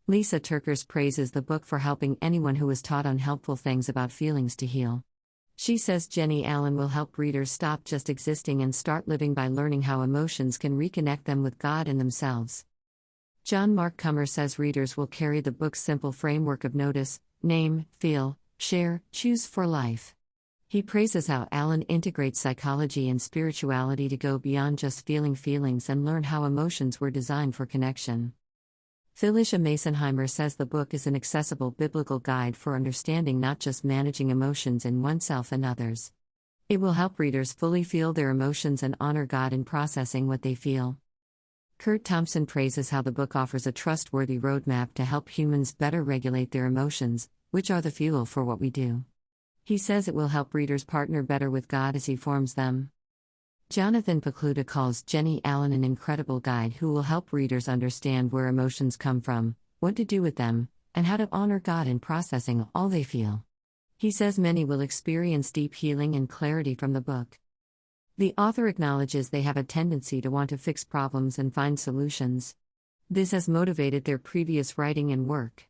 Lisa Turkers praises the book for helping anyone who was taught unhelpful things about feelings to heal. She says Jennie Allen will help readers stop just existing and start living by learning how emotions can reconnect them with God and themselves. John Mark Comer says readers will carry the book's simple framework of notice, name, feel, share, choose for life. He praises how Allen integrates psychology and spirituality to go beyond just feeling feelings and learn how emotions were designed for connection. Felicia Masonheimer says the book is an accessible biblical guide for understanding not just managing emotions in oneself and others. It will help readers fully feel their emotions and honor God in processing what they feel. Kurt Thompson praises how the book offers a trustworthy roadmap to help humans better regulate their emotions, which are the fuel for what we do. He says it will help readers partner better with God as He forms them. Jonathan Pokluda calls Jennie Allen an incredible guide who will help readers understand where emotions come from, what to do with them, and how to honor God in processing all they feel. He says many will experience deep healing and clarity from the book. The author acknowledges they have a tendency to want to fix problems and find solutions. This has motivated their previous writing and work.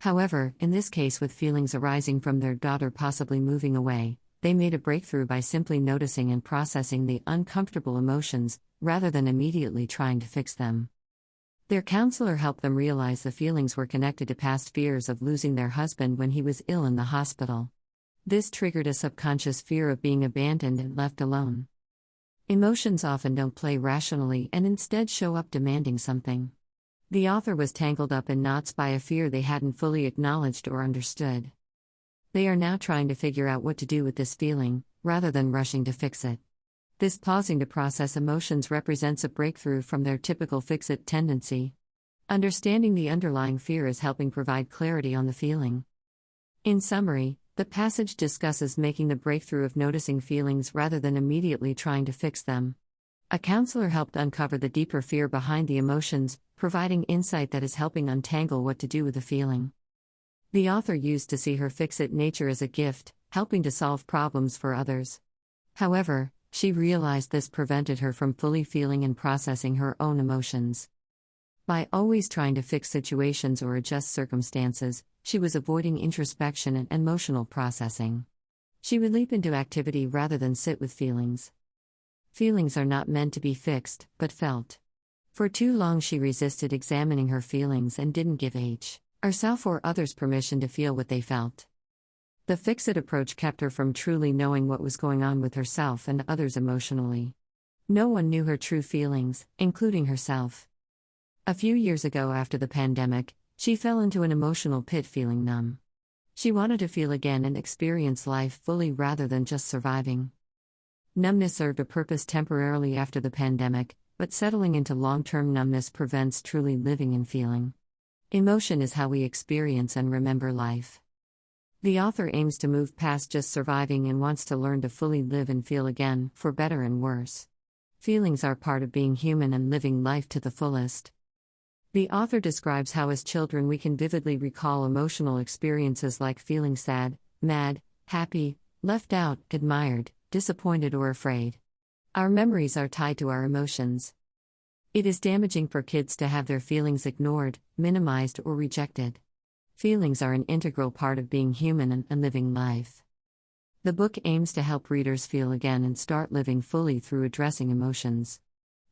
However, in this case, with feelings arising from their daughter possibly moving away, they made a breakthrough by simply noticing and processing the uncomfortable emotions, rather than immediately trying to fix them. Their counselor helped them realize the feelings were connected to past fears of losing their husband when he was ill in the hospital. This triggered a subconscious fear of being abandoned and left alone. Emotions often don't play rationally and instead show up demanding something. The author was tangled up in knots by a fear they hadn't fully acknowledged or understood. They are now trying to figure out what to do with this feeling, rather than rushing to fix it. This pausing to process emotions represents a breakthrough from their typical fix-it tendency. Understanding the underlying fear is helping provide clarity on the feeling. In summary, the passage discusses making the breakthrough of noticing feelings rather than immediately trying to fix them. A counselor helped uncover the deeper fear behind the emotions, providing insight that is helping untangle what to do with the feeling. The author used to see her fix-it nature as a gift, helping to solve problems for others. However, she realized this prevented her from fully feeling and processing her own emotions. By always trying to fix situations or adjust circumstances, she was avoiding introspection and emotional processing. She would leap into activity rather than sit with feelings. Feelings are not meant to be fixed, but felt. For too long she resisted examining her feelings and didn't give herself or others permission to feel what they felt. The fix-it approach kept her from truly knowing what was going on with herself and others emotionally. No one knew her true feelings, including herself. A few years ago, after the pandemic, she fell into an emotional pit, feeling numb. She wanted to feel again and experience life fully rather than just surviving. Numbness served a purpose temporarily after the pandemic, but settling into long-term numbness prevents truly living and feeling. Emotion is how we experience and remember life. The author aims to move past just surviving and wants to learn to fully live and feel again, for better and worse. Feelings are part of being human and living life to the fullest. The author describes how as children we can vividly recall emotional experiences like feeling sad, mad, happy, left out, admired, disappointed, or afraid. Our memories are tied to our emotions. It is damaging for kids to have their feelings ignored, minimized, or rejected. Feelings are an integral part of being human and living life. The book aims to help readers feel again and start living fully through addressing emotions.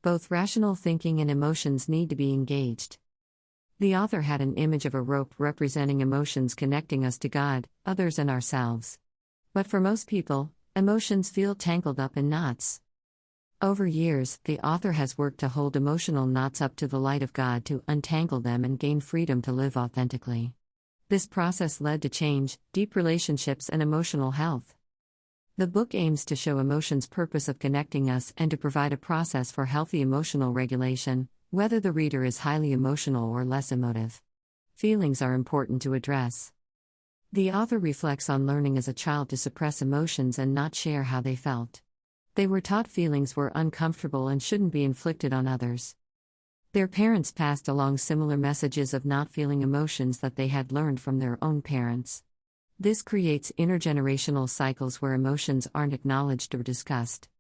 Both rational thinking and emotions need to be engaged. The author had an image of a rope representing emotions connecting us to God, others, and ourselves. But for most people, emotions feel tangled up in knots. Over years, the author has worked to hold emotional knots up to the light of God to untangle them and gain freedom to live authentically. This process led to change, deep relationships, and emotional health. The book aims to show emotion's purpose of connecting us and to provide a process for healthy emotional regulation, whether the reader is highly emotional or less emotive. Feelings are important to address. The author reflects on learning as a child to suppress emotions and not share how they felt. They were taught feelings were uncomfortable and shouldn't be inflicted on others. Their parents passed along similar messages of not feeling emotions that they had learned from their own parents. This creates intergenerational cycles where emotions aren't acknowledged or discussed.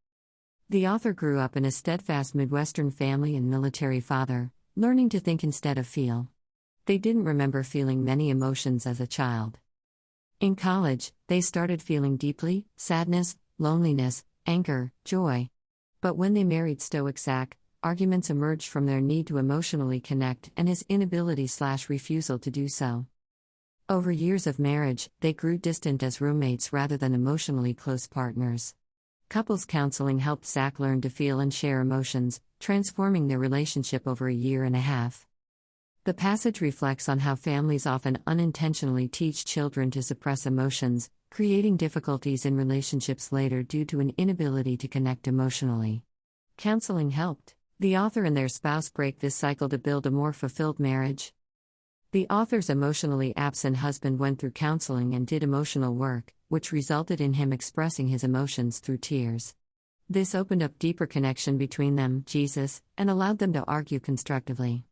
The author grew up in a steadfast Midwestern family and military father, learning to think instead of feel. They didn't remember feeling many emotions as a child. In college, they started feeling deeply: sadness, loneliness, anger, joy. But when they married Stoic Zach, arguments emerged from their need to emotionally connect and his inability/refusal to do so. Over years of marriage, they grew distant as roommates rather than emotionally close partners. Couples counseling helped Zach learn to feel and share emotions, transforming their relationship over a year and a half. The passage reflects on how families often unintentionally teach children to suppress emotions, creating difficulties in relationships later due to an inability to connect emotionally. Counseling helped the author and their spouse break this cycle to build a more fulfilled marriage. The author's emotionally absent husband went through counseling and did emotional work, which resulted in him expressing his emotions through tears. This opened up deeper connection between them, Jesus, and allowed them to argue constructively.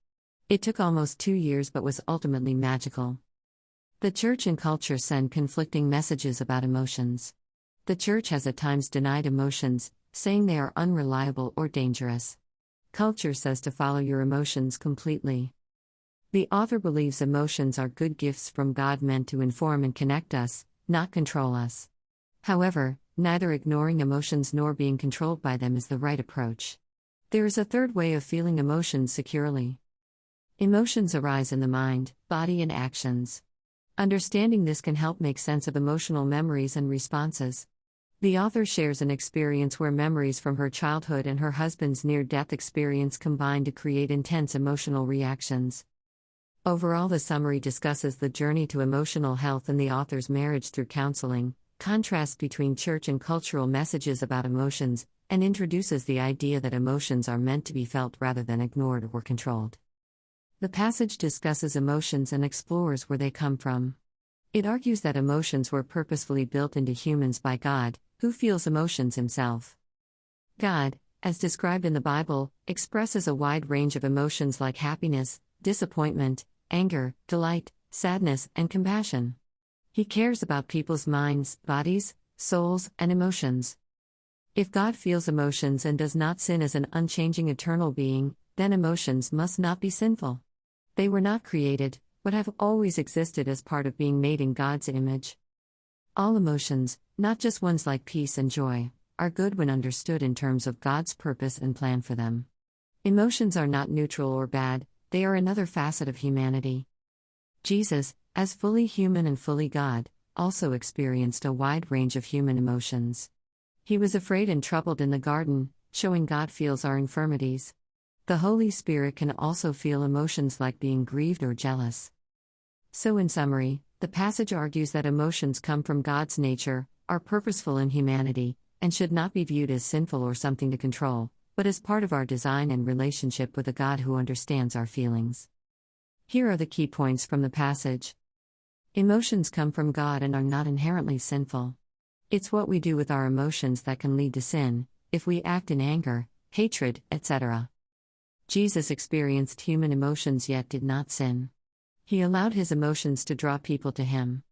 It took almost 2 years but was ultimately magical. The church and culture send conflicting messages about emotions. The church has at times denied emotions, saying they are unreliable or dangerous. Culture says to follow your emotions completely. The author believes emotions are good gifts from God meant to inform and connect us, not control us. However, neither ignoring emotions nor being controlled by them is the right approach. There is a third way of feeling emotions securely. Emotions arise in the mind, body, and actions. Understanding this can help make sense of emotional memories and responses. The author shares an experience where memories from her childhood and her husband's near-death experience combine to create intense emotional reactions. Overall, the summary discusses the journey to emotional health and the author's marriage through counseling, contrasts between church and cultural messages about emotions, and introduces the idea that emotions are meant to be felt rather than ignored or controlled. The passage discusses emotions and explores where they come from. It argues that emotions were purposefully built into humans by God, who feels emotions himself. God, as described in the Bible, expresses a wide range of emotions like happiness, disappointment, anger, delight, sadness, and compassion. He cares about people's minds, bodies, souls, and emotions. If God feels emotions and does not sin as an unchanging eternal being, then emotions must not be sinful. They were not created, but have always existed as part of being made in God's image. All emotions, not just ones like peace and joy, are good when understood in terms of God's purpose and plan for them. Emotions are not neutral or bad, they are another facet of humanity. Jesus, as fully human and fully God, also experienced a wide range of human emotions. He was afraid and troubled in the garden, showing God feels our infirmities. The Holy Spirit can also feel emotions like being grieved or jealous. So, in summary, the passage argues that emotions come from God's nature, are purposeful in humanity, and should not be viewed as sinful or something to control, but as part of our design and relationship with a God who understands our feelings. Here are the key points from the passage. Emotions come from God and are not inherently sinful. It's what we do with our emotions that can lead to sin, if we act in anger, hatred, etc. Jesus experienced human emotions yet did not sin. He allowed his emotions to draw people to him.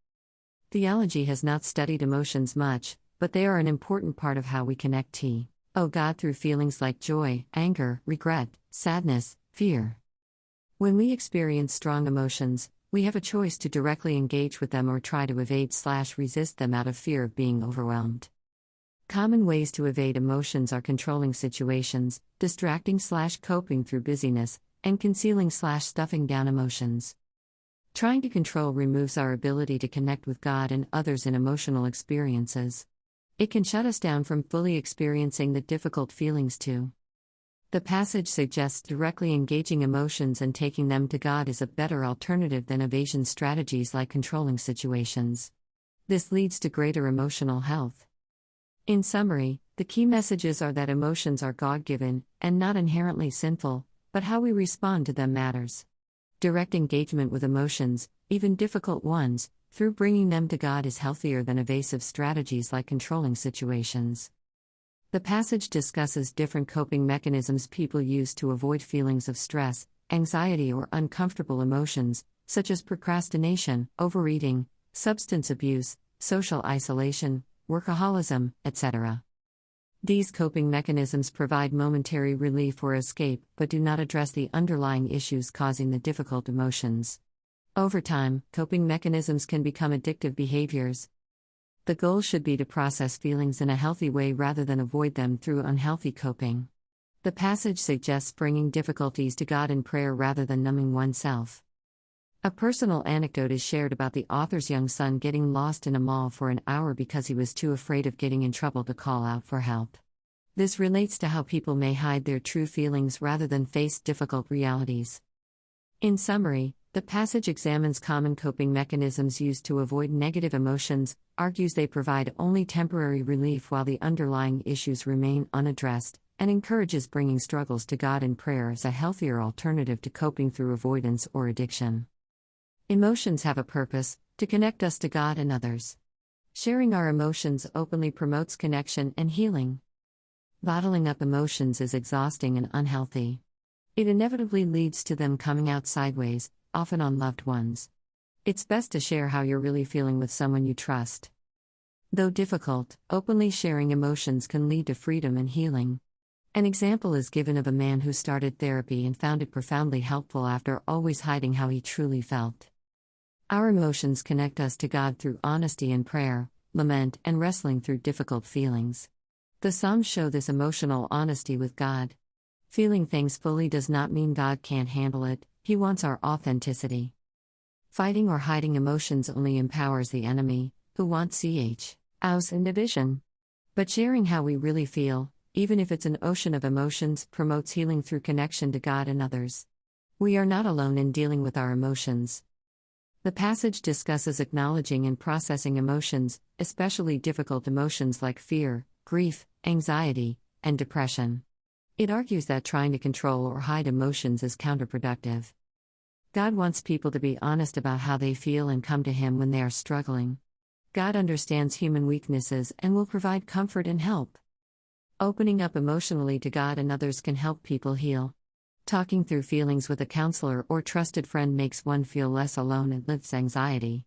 Theology has not studied emotions much, but they are an important part of how we connect to God through feelings like joy, anger, regret, sadness, fear. When we experience strong emotions, we have a choice to directly engage with them or try to evade/resist them out of fear of being overwhelmed. Common ways to evade emotions are controlling situations, distracting/coping through busyness, and concealing/stuffing down emotions. Trying to control removes our ability to connect with God and others in emotional experiences. It can shut us down from fully experiencing the difficult feelings too. The passage suggests directly engaging emotions and taking them to God is a better alternative than evasion strategies like controlling situations. This leads to greater emotional health. In summary, the key messages are that emotions are God-given, and not inherently sinful, but how we respond to them matters. Direct engagement with emotions, even difficult ones, through bringing them to God is healthier than evasive strategies like controlling situations. The passage discusses different coping mechanisms people use to avoid feelings of stress, anxiety, or uncomfortable emotions, such as procrastination, overeating, substance abuse, social isolation, workaholism, etc. These coping mechanisms provide momentary relief or escape but do not address the underlying issues causing the difficult emotions. Over time, coping mechanisms can become addictive behaviors. The goal should be to process feelings in a healthy way rather than avoid them through unhealthy coping. The passage suggests bringing difficulties to God in prayer rather than numbing oneself. A personal anecdote is shared about the author's young son getting lost in a mall for an hour because he was too afraid of getting in trouble to call out for help. This relates to how people may hide their true feelings rather than face difficult realities. In summary, the passage examines common coping mechanisms used to avoid negative emotions, argues they provide only temporary relief while the underlying issues remain unaddressed, and encourages bringing struggles to God in prayer as a healthier alternative to coping through avoidance or addiction. Emotions have a purpose: to connect us to God and others. Sharing our emotions openly promotes connection and healing. Bottling up emotions is exhausting and unhealthy. It inevitably leads to them coming out sideways, often on loved ones. It's best to share how you're really feeling with someone you trust. Though difficult, openly sharing emotions can lead to freedom and healing. An example is given of a man who started therapy and found it profoundly helpful after always hiding how he truly felt. Our emotions connect us to God through honesty and prayer, lament, and wrestling through difficult feelings. The Psalms show this emotional honesty with God. Feeling things fully does not mean God can't handle it, He wants our authenticity. Fighting or hiding emotions only empowers the enemy, who wants chaos and division. But sharing how we really feel, even if it's an ocean of emotions, promotes healing through connection to God and others. We are not alone in dealing with our emotions. The passage discusses acknowledging and processing emotions, especially difficult emotions like fear, grief, anxiety, and depression. It argues that trying to control or hide emotions is counterproductive. God wants people to be honest about how they feel and come to Him when they are struggling. God understands human weaknesses and will provide comfort and help. Opening up emotionally to God and others can help people heal. Talking through feelings with a counselor or trusted friend makes one feel less alone and lifts anxiety.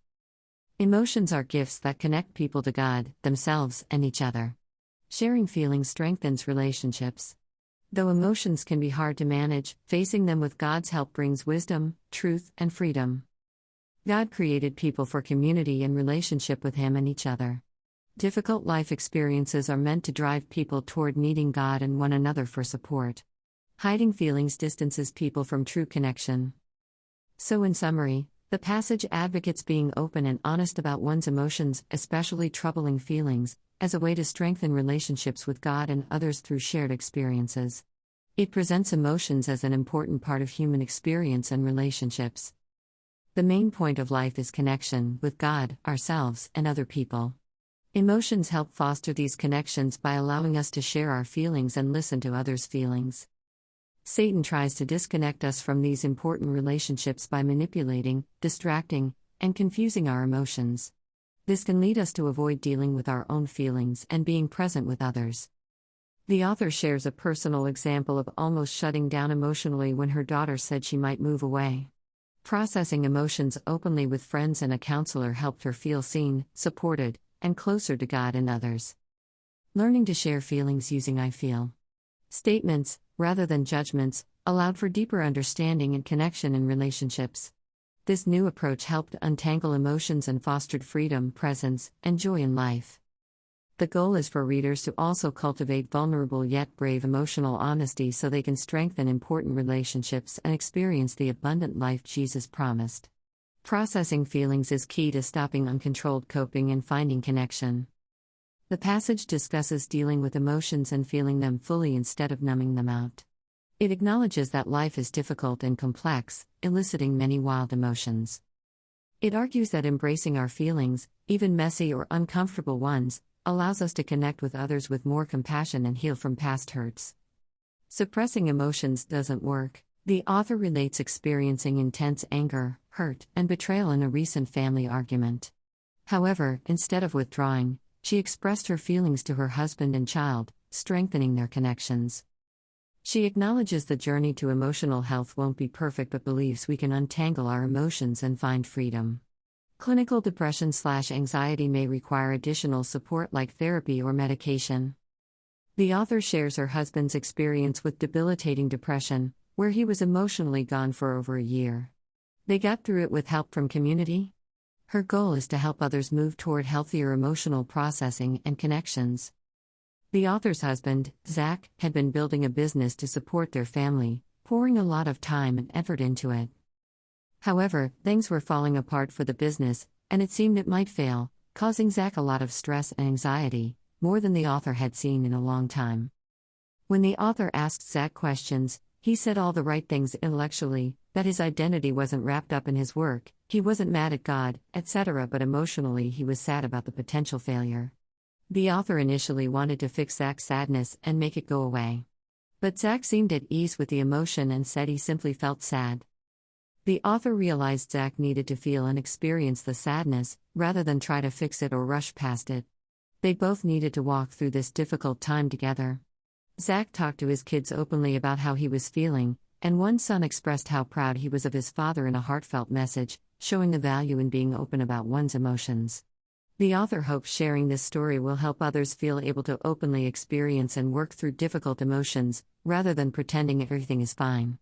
Emotions are gifts that connect people to God, themselves, and each other. Sharing feelings strengthens relationships. Though emotions can be hard to manage, facing them with God's help brings wisdom, truth, and freedom. God created people for community and relationship with Him and each other. Difficult life experiences are meant to drive people toward needing God and one another for support. Hiding feelings distances people from true connection. So, in summary, the passage advocates being open and honest about one's emotions, especially troubling feelings, as a way to strengthen relationships with God and others through shared experiences. It presents emotions as an important part of human experience and relationships. The main point of life is connection with God, ourselves, and other people. Emotions help foster these connections by allowing us to share our feelings and listen to others' feelings. Satan tries to disconnect us from these important relationships by manipulating, distracting, and confusing our emotions. This can lead us to avoid dealing with our own feelings and being present with others. The author shares a personal example of almost shutting down emotionally when her daughter said she might move away. Processing emotions openly with friends and a counselor helped her feel seen, supported, and closer to God and others. Learning to share feelings using I feel statements, rather than judgments, allowed for deeper understanding and connection in relationships. This new approach helped untangle emotions and fostered freedom, presence, and joy in life. The goal is for readers to also cultivate vulnerable yet brave emotional honesty so they can strengthen important relationships and experience the abundant life Jesus promised. Processing feelings is key to stopping uncontrolled coping and finding connection. The passage discusses dealing with emotions and feeling them fully instead of numbing them out. It acknowledges that life is difficult and complex, eliciting many wild emotions. It argues that embracing our feelings, even messy or uncomfortable ones, allows us to connect with others with more compassion and heal from past hurts. Suppressing emotions doesn't work. The author relates experiencing intense anger, hurt, and betrayal in a recent family argument. However, instead of withdrawing, she expressed her feelings to her husband and child, strengthening their connections. She acknowledges the journey to emotional health won't be perfect but believes we can untangle our emotions and find freedom. Clinical depression/anxiety may require additional support like therapy or medication. The author shares her husband's experience with debilitating depression, where he was emotionally gone for over a year. They got through it with help from community. Her goal is to help others move toward healthier emotional processing and connections. The author's husband, Zach, had been building a business to support their family, pouring a lot of time and effort into it. However, things were falling apart for the business, and it seemed it might fail, causing Zach a lot of stress and anxiety, more than the author had seen in a long time. When the author asked Zach questions, he said all the right things intellectually, that his identity wasn't wrapped up in his work, he wasn't mad at God, etc., but emotionally he was sad about the potential failure. The author initially wanted to fix Zach's sadness and make it go away. But Zach seemed at ease with the emotion and said he simply felt sad. The author realized Zach needed to feel and experience the sadness, rather than try to fix it or rush past it. They both needed to walk through this difficult time together. Zach talked to his kids openly about how he was feeling, and one son expressed how proud he was of his father in a heartfelt message, showing the value in being open about one's emotions. The author hopes sharing this story will help others feel able to openly experience and work through difficult emotions, rather than pretending everything is fine.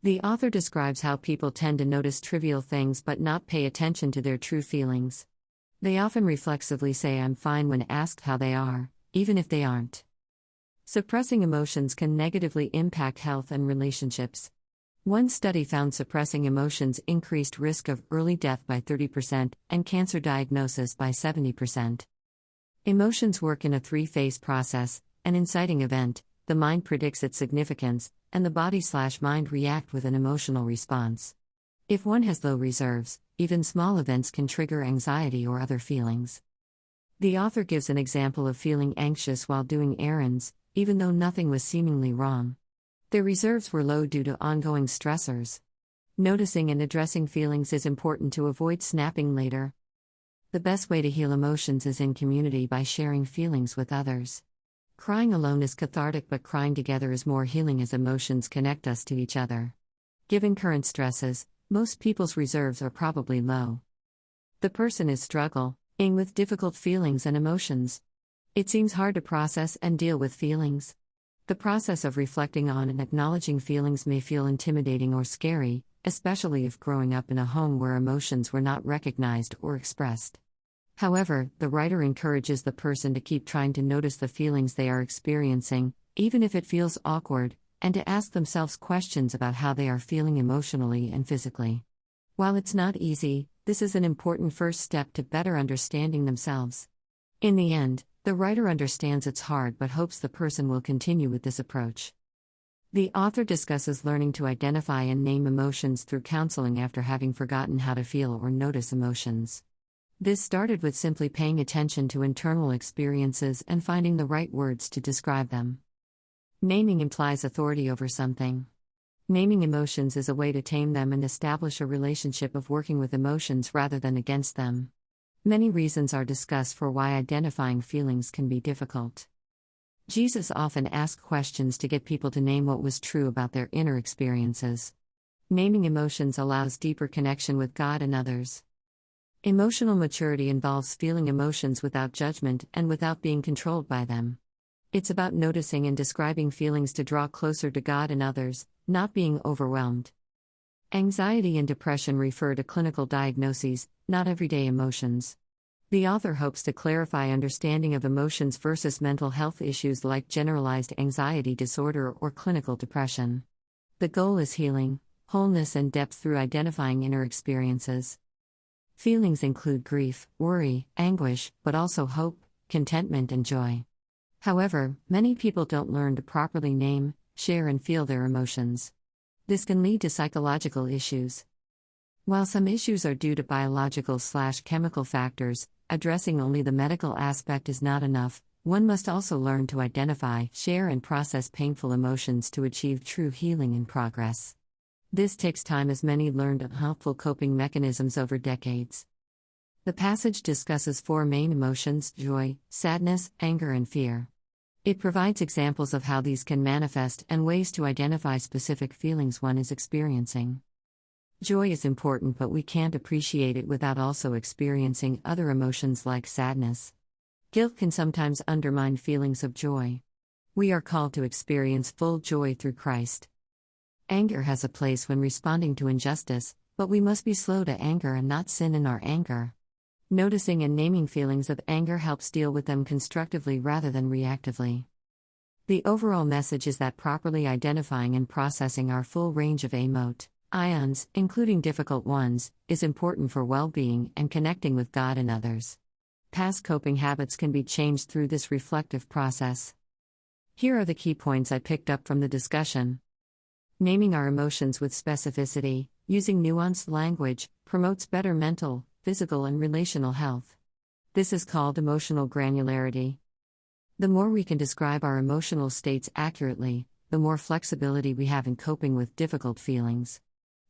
The author describes how people tend to notice trivial things but not pay attention to their true feelings. They often reflexively say "I'm fine" when asked how they are, even if they aren't. Suppressing emotions can negatively impact health and relationships. One study found suppressing emotions increased risk of early death by 30% and cancer diagnosis by 70%. Emotions work in a three-phase process: an inciting event, the mind predicts its significance, and the body/mind react with an emotional response. If one has low reserves, even small events can trigger anxiety or other feelings. The author gives an example of feeling anxious while doing errands, even though nothing was seemingly wrong. Their reserves were low due to ongoing stressors. Noticing and addressing feelings is important to avoid snapping later. The best way to heal emotions is in community by sharing feelings with others. Crying alone is cathartic, but crying together is more healing as emotions connect us to each other. Given current stresses, most people's reserves are probably low. The person is struggling with difficult feelings and emotions. It seems hard to process and deal with feelings. The process of reflecting on and acknowledging feelings may feel intimidating or scary, especially if growing up in a home where emotions were not recognized or expressed. However, the writer encourages the person to keep trying to notice the feelings they are experiencing, even if it feels awkward, and to ask themselves questions about how they are feeling emotionally and physically. While it's not easy, this is an important first step to better understanding themselves. In the end, the writer understands it's hard but hopes the person will continue with this approach. The author discusses learning to identify and name emotions through counseling after having forgotten how to feel or notice emotions. This started with simply paying attention to internal experiences and finding the right words to describe them. Naming implies authority over something. Naming emotions is a way to tame them and establish a relationship of working with emotions rather than against them. Many reasons are discussed for why identifying feelings can be difficult. Jesus often asked questions to get people to name what was true about their inner experiences. Naming emotions allows deeper connection with God and others. Emotional maturity involves feeling emotions without judgment and without being controlled by them. It's about noticing and describing feelings to draw closer to God and others, not being overwhelmed. Anxiety and depression refer to clinical diagnoses, not everyday emotions. The author hopes to clarify understanding of emotions versus mental health issues like generalized anxiety disorder or clinical depression. The goal is healing, wholeness, and depth through identifying inner experiences. Feelings include grief, worry, anguish, but also hope, contentment, and joy. However, many people don't learn to properly name, share, and feel their emotions. This can lead to psychological issues. While some issues are due to biological/chemical factors, addressing only the medical aspect is not enough. One must also learn to identify, share, and process painful emotions to achieve true healing and progress. This takes time, as many learned unhelpful coping mechanisms over decades. The passage discusses 4 main emotions: joy, sadness, anger, and fear. It provides examples of how these can manifest and ways to identify specific feelings one is experiencing. Joy is important, but we can't appreciate it without also experiencing other emotions like sadness. Guilt can sometimes undermine feelings of joy. We are called to experience full joy through Christ. Anger has a place when responding to injustice, But we must be slow to anger and not sin in our anger. Noticing and naming feelings of anger helps deal with them constructively rather than reactively. The overall message is that properly identifying and processing our full range of emotions, including difficult ones, is important for well-being and connecting with God and others. Past coping habits can be changed through this reflective process. Here are the key points I picked up from the discussion. Naming our emotions with specificity, using nuanced language, promotes better mental, physical, and relational health. This is called emotional granularity. The more we can describe our emotional states accurately, the more flexibility we have in coping with difficult feelings.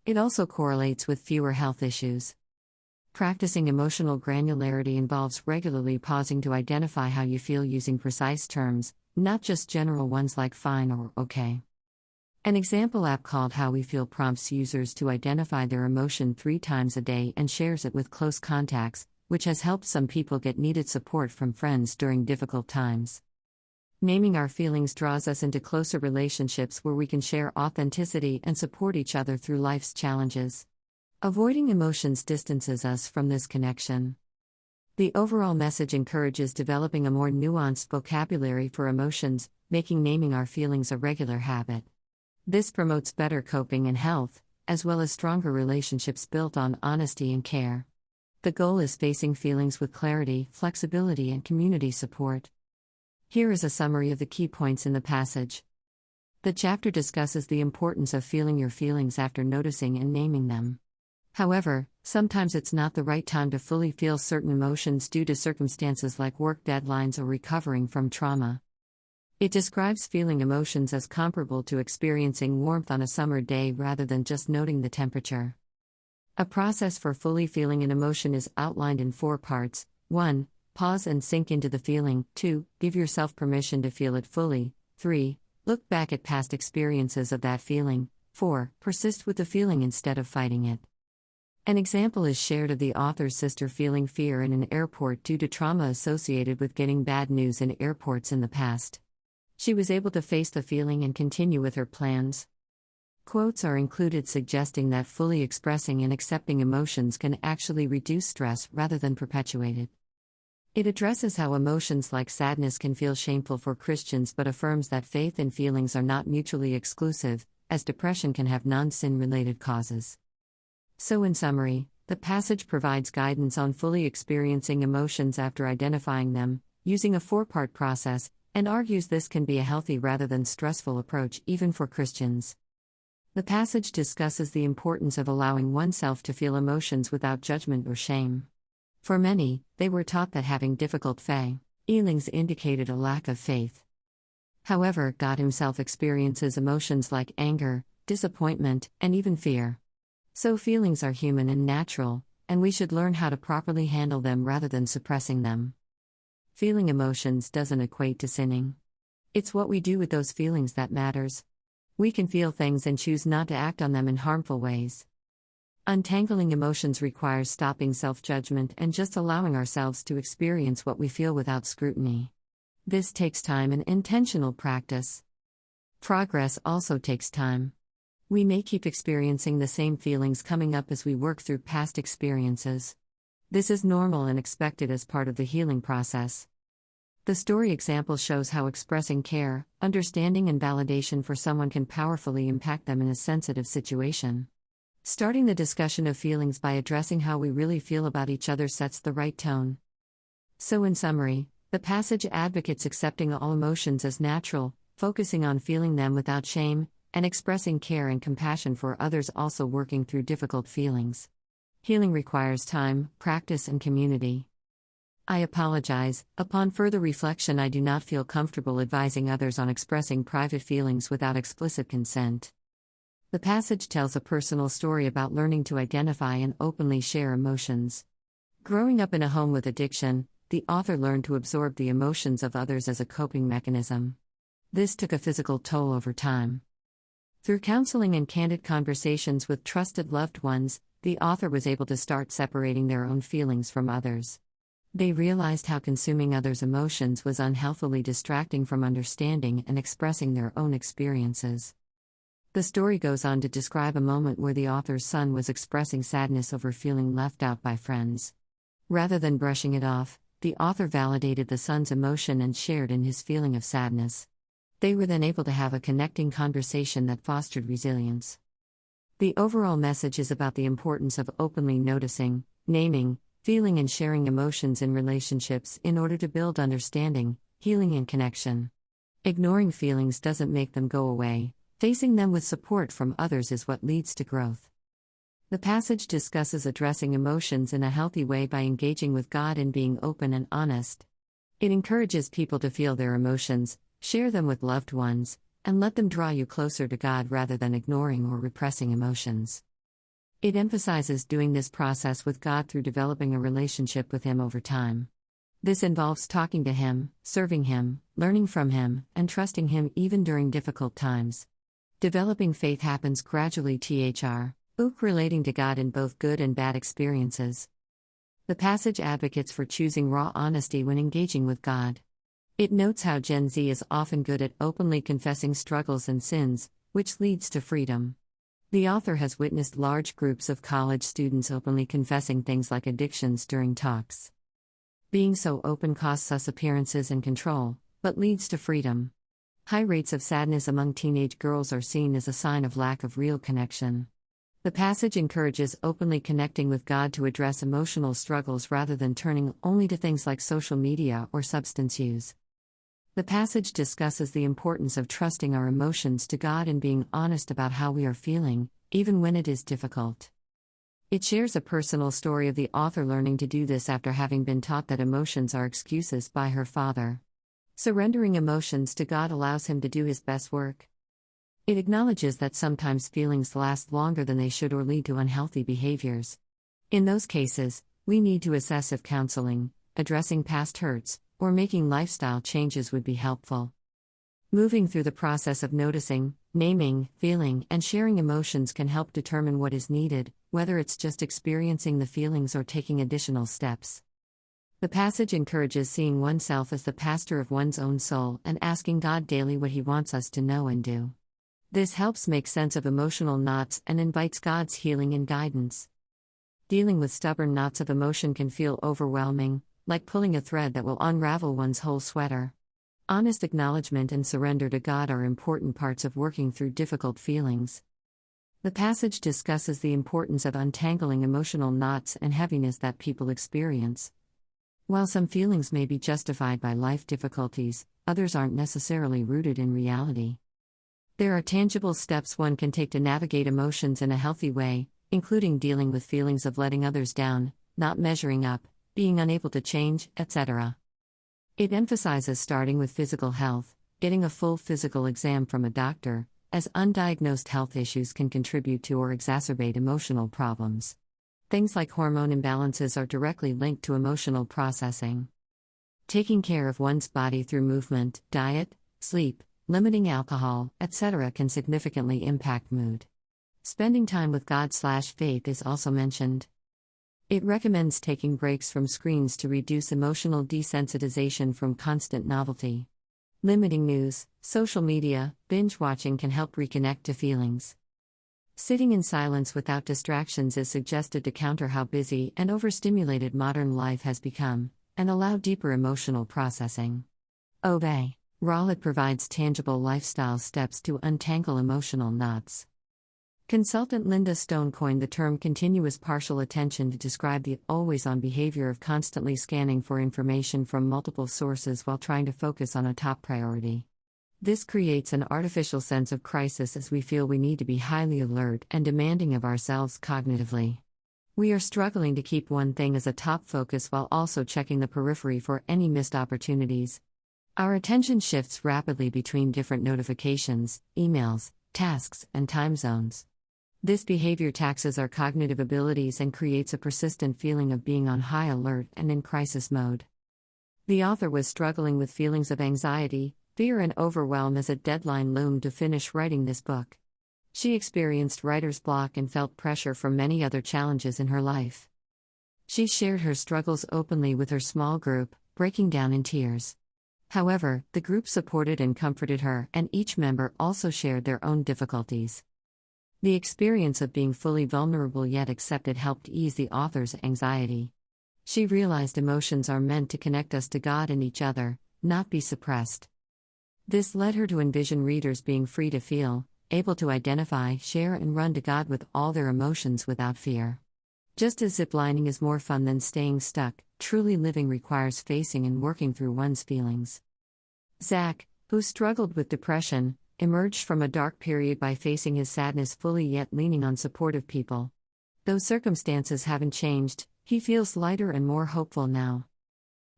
It also correlates with fewer health issues. Practicing emotional granularity involves regularly pausing to identify how you feel using precise terms, not just general ones like fine or okay. An example app called How We Feel prompts users to identify their emotion 3 times a day and shares it with close contacts, which has helped some people get needed support from friends during difficult times. Naming our feelings draws us into closer relationships where we can share authenticity and support each other through life's challenges. Avoiding emotions distances us from this connection. The overall message encourages developing a more nuanced vocabulary for emotions, making naming our feelings a regular habit. This promotes better coping and health, as well as stronger relationships built on honesty and care. The goal is facing feelings with clarity, flexibility, and community support. Here is a summary of the key points in the passage. The chapter discusses the importance of feeling your feelings after noticing and naming them. However, sometimes it's not the right time to fully feel certain emotions due to circumstances like work deadlines or recovering from trauma. It describes feeling emotions as comparable to experiencing warmth on a summer day rather than just noting the temperature. A process for fully feeling an emotion is outlined in 4 parts. 1. Pause and sink into the feeling. 2. Give yourself permission to feel it fully. 3. Look back at past experiences of that feeling. 4. Persist with the feeling instead of fighting it. An example is shared of the author's sister feeling fear in an airport due to trauma associated with getting bad news in airports in the past. She was able to face the feeling and continue with her plans. Quotes are included suggesting that fully expressing and accepting emotions can actually reduce stress rather than perpetuate it. It addresses how emotions like sadness can feel shameful for Christians but affirms that faith and feelings are not mutually exclusive, as depression can have non-sin related causes. So in summary, the passage provides guidance on fully experiencing emotions after identifying them, using a 4-part process, and argues this can be a healthy rather than stressful approach even for Christians. The passage discusses the importance of allowing oneself to feel emotions without judgment or shame. For many, they were taught that having difficult feelings indicated a lack of faith. However, God Himself experiences emotions like anger, disappointment, and even fear. So feelings are human and natural, and we should learn how to properly handle them rather than suppressing them. Feeling emotions doesn't equate to sinning. It's what we do with those feelings that matters. We can feel things and choose not to act on them in harmful ways. Untangling emotions requires stopping self-judgment and just allowing ourselves to experience what we feel without scrutiny. This takes time and intentional practice. Progress also takes time. We may keep experiencing the same feelings coming up as we work through past experiences. This is normal and expected as part of the healing process. The story example shows how expressing care, understanding, and validation for someone can powerfully impact them in a sensitive situation. Starting the discussion of feelings by addressing how we really feel about each other sets the right tone. So in summary, the passage advocates accepting all emotions as natural, focusing on feeling them without shame, and expressing care and compassion for others also working through difficult feelings. Healing requires time, practice, and community. I apologize, upon further reflection I do not feel comfortable advising others on expressing private feelings without explicit consent. The passage tells a personal story about learning to identify and openly share emotions. Growing up in a home with addiction, the author learned to absorb the emotions of others as a coping mechanism. This took a physical toll over time. Through counseling and candid conversations with trusted loved ones, the author was able to start separating their own feelings from others. They realized how consuming others' emotions was unhealthily distracting from understanding and expressing their own experiences. The story goes on to describe a moment where the author's son was expressing sadness over feeling left out by friends. Rather than brushing it off, the author validated the son's emotion and shared in his feeling of sadness. They were then able to have a connecting conversation that fostered resilience. The overall message is about the importance of openly noticing, naming, feeling, and sharing emotions in relationships in order to build understanding, healing, and connection. Ignoring feelings doesn't make them go away. Facing them with support from others is what leads to growth. The passage discusses addressing emotions in a healthy way by engaging with God and being open and honest. It encourages people to feel their emotions, share them with loved ones, and let them draw you closer to God rather than ignoring or repressing emotions. It emphasizes doing this process with God through developing a relationship with Him over time. This involves talking to Him, serving Him, learning from Him, and trusting Him even during difficult times. Developing faith happens gradually. Relating to God in both good and bad experiences. The passage advocates for choosing raw honesty when engaging with God. It notes how Gen Z is often good at openly confessing struggles and sins, which leads to freedom. The author has witnessed large groups of college students openly confessing things like addictions during talks. Being so open costs us appearances and control, but leads to freedom. High rates of sadness among teenage girls are seen as a sign of lack of real connection. The passage encourages openly connecting with God to address emotional struggles rather than turning only to things like social media or substance use. The passage discusses the importance of trusting our emotions to God and being honest about how we are feeling, even when it is difficult. It shares a personal story of the author learning to do this after having been taught that emotions are excuses by her father. Surrendering emotions to God allows him to do his best work. It acknowledges that sometimes feelings last longer than they should or lead to unhealthy behaviors. In those cases, we need to assess if counseling, addressing past hurts, or making lifestyle changes would be helpful. Moving through the process of noticing, naming, feeling, and sharing emotions can help determine what is needed, whether it's just experiencing the feelings or taking additional steps. The passage encourages seeing oneself as the pastor of one's own soul and asking God daily what He wants us to know and do. This helps make sense of emotional knots and invites God's healing and guidance. Dealing with stubborn knots of emotion can feel overwhelming, like pulling a thread that will unravel one's whole sweater. Honest acknowledgement and surrender to God are important parts of working through difficult feelings. The passage discusses the importance of untangling emotional knots and heaviness that people experience. While some feelings may be justified by life difficulties, others aren't necessarily rooted in reality. There are tangible steps one can take to navigate emotions in a healthy way, including dealing with feelings of letting others down, not measuring up, being unable to change, etc. It emphasizes starting with physical health, getting a full physical exam from a doctor, as undiagnosed health issues can contribute to or exacerbate emotional problems. Things like hormone imbalances are directly linked to emotional processing. Taking care of one's body through movement, diet, sleep, limiting alcohol, etc. can significantly impact mood. Spending time with God/faith is also mentioned. It recommends taking breaks from screens to reduce emotional desensitization from constant novelty. Limiting news, social media, binge watching can help reconnect to feelings. Sitting in silence without distractions is suggested to counter how busy and overstimulated modern life has become, and allow deeper emotional processing. Obey. Rowlett provides tangible lifestyle steps to untangle emotional knots. Consultant Linda Stone coined the term continuous partial attention to describe the always-on behavior of constantly scanning for information from multiple sources while trying to focus on a top priority. This creates an artificial sense of crisis as we feel we need to be highly alert and demanding of ourselves cognitively. We are struggling to keep one thing as a top focus while also checking the periphery for any missed opportunities. Our attention shifts rapidly between different notifications, emails, tasks, and time zones. This behavior taxes our cognitive abilities and creates a persistent feeling of being on high alert and in crisis mode. The author was struggling with feelings of anxiety, fear, and overwhelm as a deadline loomed to finish writing this book. She experienced writer's block and felt pressure from many other challenges in her life. She shared her struggles openly with her small group, breaking down in tears. However, the group supported and comforted her, and each member also shared their own difficulties. The experience of being fully vulnerable yet accepted helped ease the author's anxiety. She realized emotions are meant to connect us to God and each other, not be suppressed. This led her to envision readers being free to feel, able to identify, share, and run to God with all their emotions without fear. Just as ziplining is more fun than staying stuck, truly living requires facing and working through one's feelings. Zach, who struggled with depression, emerged from a dark period by facing his sadness fully yet leaning on supportive people. Though circumstances haven't changed, he feels lighter and more hopeful now.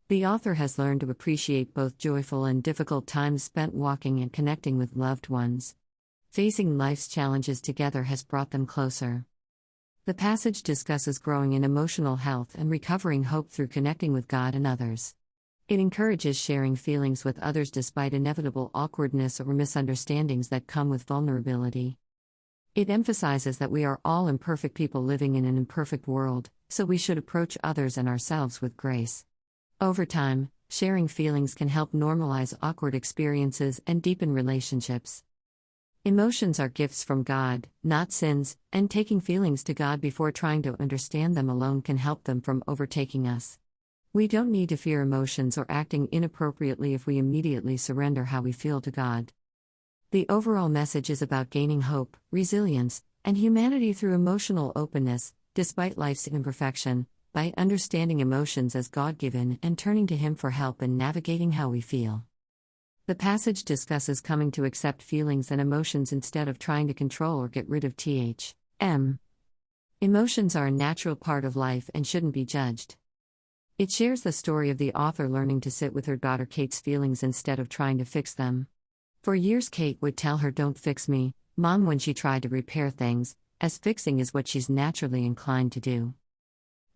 The author has learned to appreciate both joyful and difficult times spent walking and connecting with loved ones. Facing life's challenges together has brought them closer. The passage discusses growing in emotional health and recovering hope through connecting with God and others. It encourages sharing feelings with others despite inevitable awkwardness or misunderstandings that come with vulnerability. It emphasizes that we are all imperfect people living in an imperfect world, so we should approach others and ourselves with grace. Over time, sharing feelings can help normalize awkward experiences and deepen relationships. Emotions are gifts from God, not sins, and taking feelings to God before trying to understand them alone can help them from overtaking us. We don't need to fear emotions or acting inappropriately if we immediately surrender how we feel to God. The overall message is about gaining hope, resilience, and humanity through emotional openness, despite life's imperfection, by understanding emotions as God-given and turning to Him for help in navigating how we feel. The passage discusses coming to accept feelings and emotions instead of trying to control or get rid of them. Emotions are a natural part of life and shouldn't be judged. It shares the story of the author learning to sit with her daughter Kate's feelings instead of trying to fix them. For years Kate would tell her, "Don't fix me, Mom," when she tried to repair things, as fixing is what she's naturally inclined to do.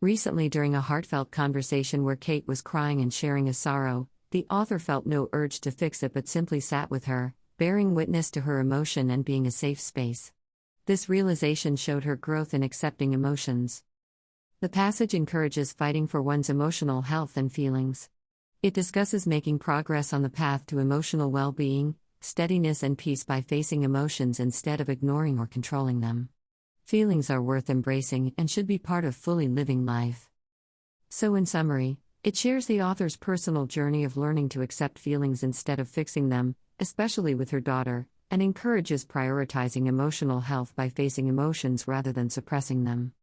Recently, during a heartfelt conversation where Kate was crying and sharing a sorrow, the author felt no urge to fix it but simply sat with her, bearing witness to her emotion and being a safe space. This realization showed her growth in accepting emotions. The passage encourages fighting for one's emotional health and feelings. It discusses making progress on the path to emotional well-being, steadiness, and peace by facing emotions instead of ignoring or controlling them. Feelings are worth embracing and should be part of fully living life. So, in summary, it shares the author's personal journey of learning to accept feelings instead of fixing them, especially with her daughter, and encourages prioritizing emotional health by facing emotions rather than suppressing them.